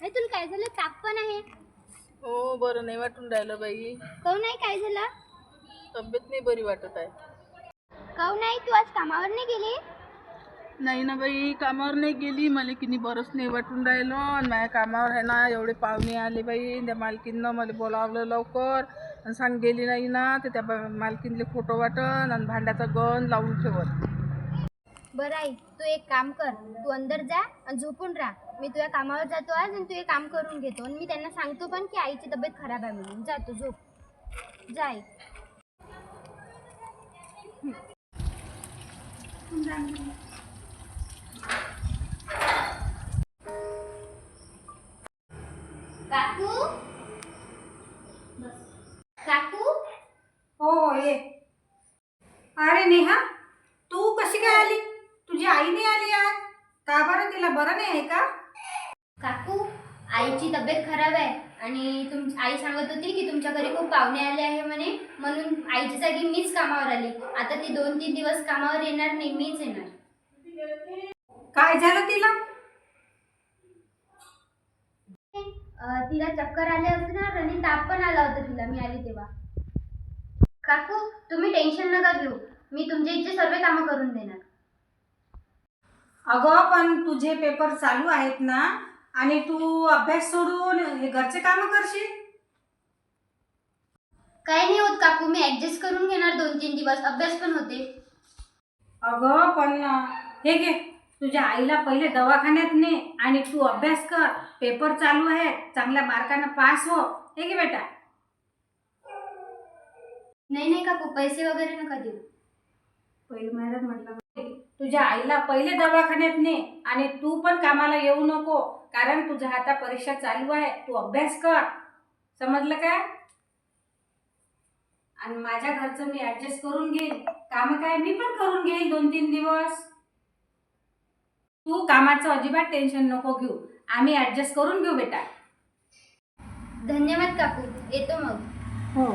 अरे तुला काय झालं? ताप पण आहे. हो, बरं नाही वाटून राहिलं बाई. काहून नाही? काय झालं? तब्येत नाही बरी वाटत आहे. काहून नाही? तू आज कामावर नाही गेली? नाही ना बाई, कामावर नाही गेली. मला किनी बरंच नाही वाटून राहिलं. आणि माझ्या कामावर आहे ना एवढे पाहुणे आले बाई. त्या मालकीनं मला बोलावलं लवकर आणि सांग गेली नाही ना, तर त्या मालकीनले खोटं वाटन आणि भांड्याचा गंज लावून ठेवत. बरं आई, तू एक काम कर. तू अंदर जा आणि झोपून राहा. मी तुझ्या कामावर जातो आज आणि तू हे काम करून घेतो. आणि मी त्यांना सांगतो पण की आईची तब्येत खराब आहे म्हणून. जा तू झोप. जा आई. काकू, काकू. हो हो ये. अरे नेहा, तू कशी काय आली? तुझी आई नाही आली आज? का बरं, तिला बरं नाही आहे का? काकू, आईची तब्येत खराब आहे आणि आई सांगत होती की तुमच्या घरी खूप पाहुणे आले आहे म्हणे, म्हणून आईच्या जागी मीच कामावर आली. आता ती 2-3 दिवस कामावर येणार नाही, मीच येणार. काय झालं तिला? तिला चक्कर आले असणार आणि ताप पण आला होता तिला मी आली तेव्हा. काकू, तुम्ही टेन्शन नका घेऊ. मी तुमच्या इथे सर्व कामं करून देणार. अगं पण तुझे पेपर चालू आहेत ना, आणि तू अभ्यास सोडून हे घरचे कामं करशील? काही नाही होत काकू, मी ऍडजस्ट करून घेणार. 2-3 दिवस अभ्यास पण होते. अगं पण हे घे, तुझ्या आईला पहिले दवाखान्यात ने आणि तू अभ्यास कर. पेपर चालू आहेत, चांगल्या मार्कानं पास हो. हे घे बेटा. नाही काकू, पैसे वगैरे नका देऊ. पहिले मॅडम म्हटलं, तुझ्या आईला पहिले दवाखान्यात ने आणि तू पण कामाला येऊ नको, कारण तुझ्या आता परीक्षा चालू आहे. तू अभ्यास कर, समजलं काय? आणि माझ्या घरचं मी ऍडजस्ट करून घेईन. काम काय मी पण करून घेईन 2-3 दिवस. तू कामाचं अजिबात टेन्शन नको घेऊ, आम्ही ऍडजस्ट करून घेऊ बेटा. धन्यवाद काकू, येतो मग. हो.